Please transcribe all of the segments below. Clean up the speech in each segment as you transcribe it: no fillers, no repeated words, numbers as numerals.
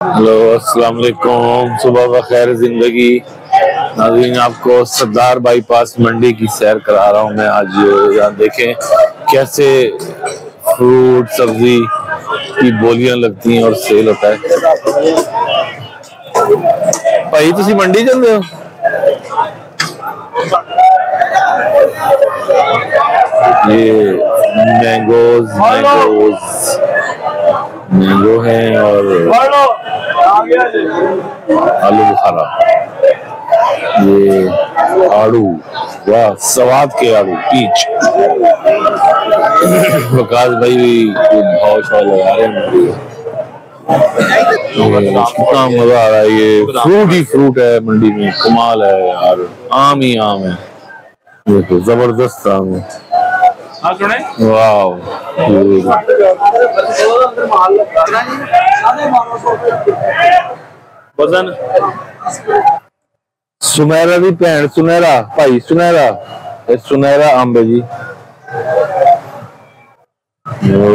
Hello, अस्सलाम वालेकुम। सुबह व खैर जिंदगी। नाज़रीन, आपको सरदार बाईपास मंडी की सैर करा रहा हूँ मैं आज। यहाँ देखें कैसे फ्रूट सब्जी की बोलियां लगती हैं और सेल होता है। भाई तुसी मंडी चल रहे हो? ये मैंगो है और आलू बुखारा, ये आड़ू, वाह स्वाद के आड़ू, पीच। प्रकाश भाई भी भाव शाव लगा रहे हैं। कितना मजा आ रहा है। ये फ्रूट ही फ्रूट है मंडी में, कमाल है यार। आम ही आम है, देखो जबरदस्त आम है। वाह, सुनहरा दी भैन, सुनहरा भाई, सुनहरा अंब है जी।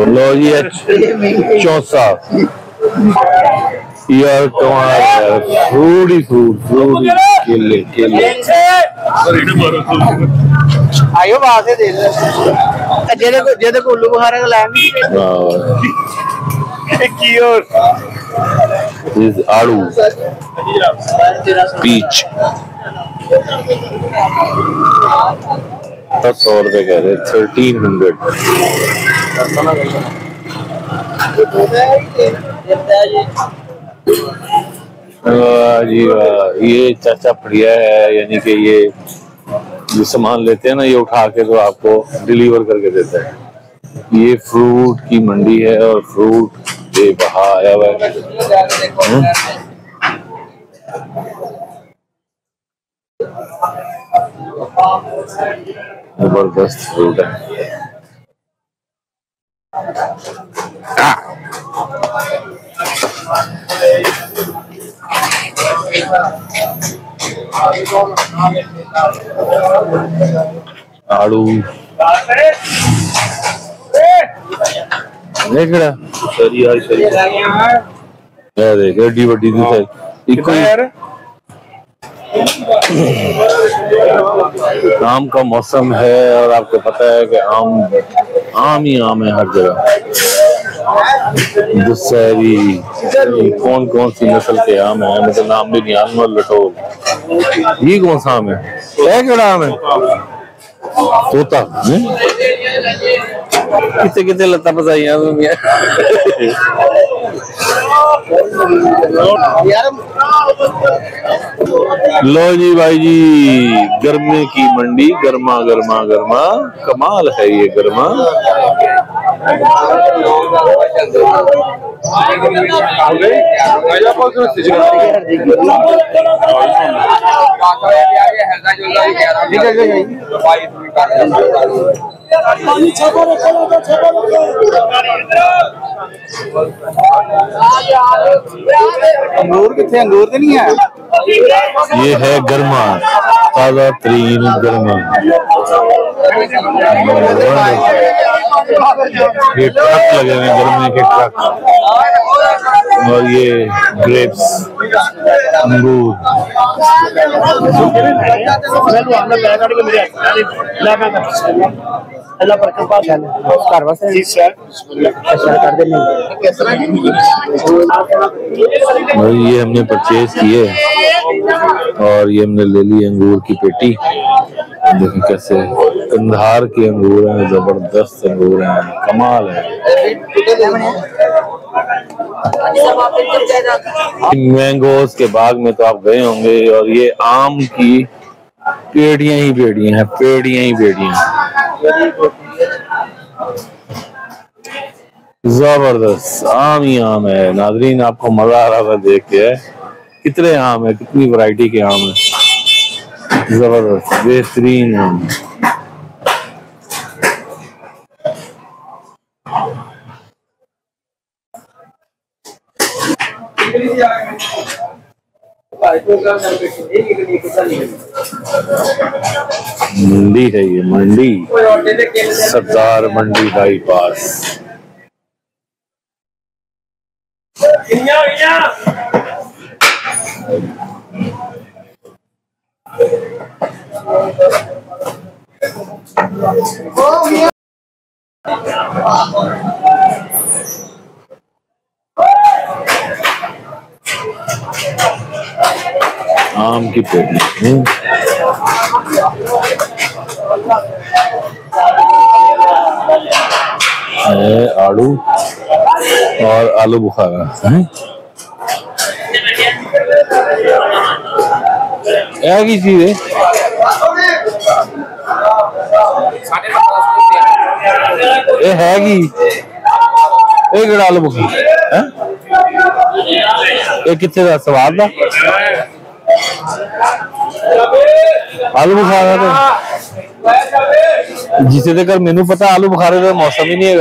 लो जी, चौसा यार, कमाल है। फ्रूट ही फ्रूट, केले आयो बात है दे जेदे को उल्लू बुखारा का लाइन की और इस आड़ू, पीच 100 रुपए कह रहे, 1300। जी वाह, ये चाचा बढ़िया है। यानी कि ये जो सामान लेते हैं ना, ये उठा के तो आपको डिलीवर करके देता है। ये फ्रूट की मंडी है और फ्रूट बेबहा आया हुआ है। जबरदस्त फ्रूट है। आड़ू देख रहा देख, एडी वड्डी दी है इको यार। आम का मौसम है और आपको पता है कि आम ही आम है हर जगह। दुसहरी, कौन कौन सी नस्ल के आम है, मुझे नाम भी नहीं। आम लटोल, ये कौन सा आम है? क्या आम है? तोता। कितने लता पसाइया लो जी भाई जी, गर्मी की मंडी, गर्मा कमाल है ये गर्मा। अंगूर कितने? अंगूर तो नहीं है। ये है गर्मा, ताजा तरीन गर्मा। ये ट्रक लगे हुए हैं, गर्मी के ट्रक। और ये ग्रेप्स, अंगूर। ये हमने परचेज किए और ये हमने ले ली अंगूर की पेटी। देखिए कैसे कंधार के अंगूर हैं, जबरदस्त अंगूर हैं, कमाल है। मैंगोज के बाग में तो आप गए होंगे और ये आम की पेड़ियां ही पेड़ियां हैं, जबरदस्त आम ही आम है। नाजरीन, आपको मजा आ रहा था देख के। कितने आम है, कितनी वैरायटी के आम है, जबरदस्त बेहतरीन आम। मंडी है ये, मंडी सरदार मंडी बाईपास। आम की पेटी, आड़ू और आलू बुखारा है। की चीज है ये हैगी ये आलू बुखारा ये कितने का स्वाद का आलू बुखारा तो जिसे तक मैनू पता आलू बुखारे का मौसम ही नहीं है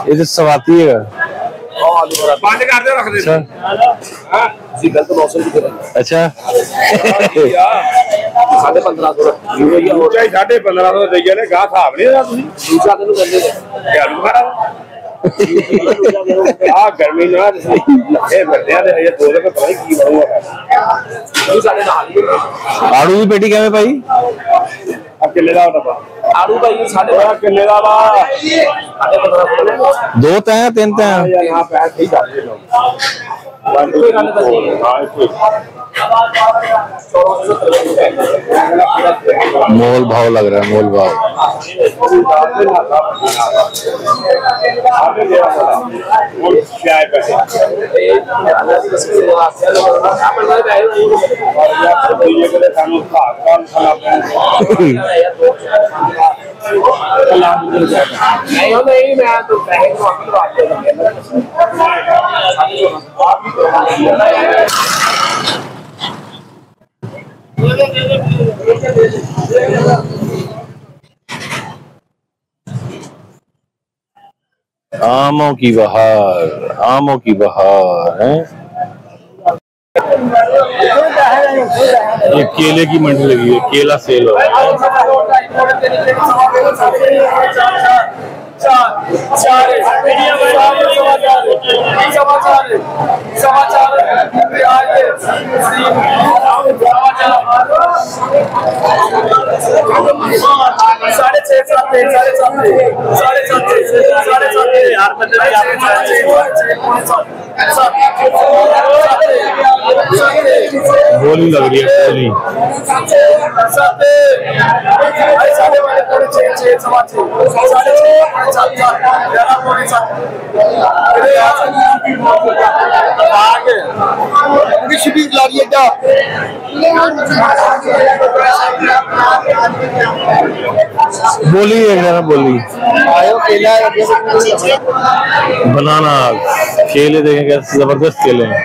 ये तो सवाती है। अच्छा 1500 गर्मी आड़ू की पेटी क्या भाई किले का आड़ू भाई 15.5 किले का 2 तय 3 तय यहाँ पे मोल भाव लग रहा है मोल भाव। आमों की बहार है। ये केले की मंडी लगी है, केला सेल हो रहा है। बोली लग रही है बोली। बोली है जरा बोली। बनाना केले देखें कैसे जबरदस्त केले हैं।